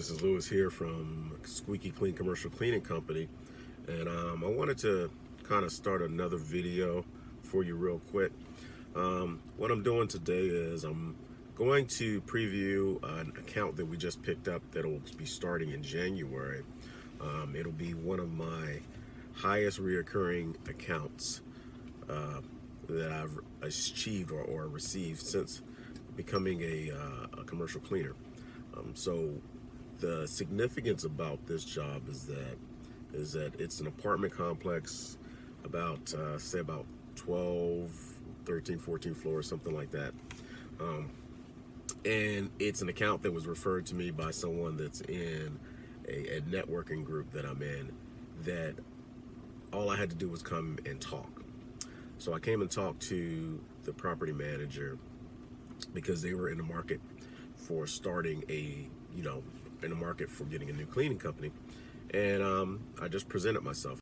This is Lewis here from Squeaky Clean Commercial Cleaning Company, and I wanted to kind of start another video for you real quick. What I'm doing today is I'm going to preview an account that we just picked up that will be starting in January. It'll be one of my highest reoccurring accounts that I've achieved or received since becoming a commercial cleaner. So the significance about this job is that it's an apartment complex, about say about 12, 13, 14 floors, something like that. And it's an account that was referred to me by someone that's in a networking group that I'm in, that all I had to do was come and talk. So I came and talked to the property manager because they were in the market for starting in the market for getting a new cleaning company. And I just presented myself.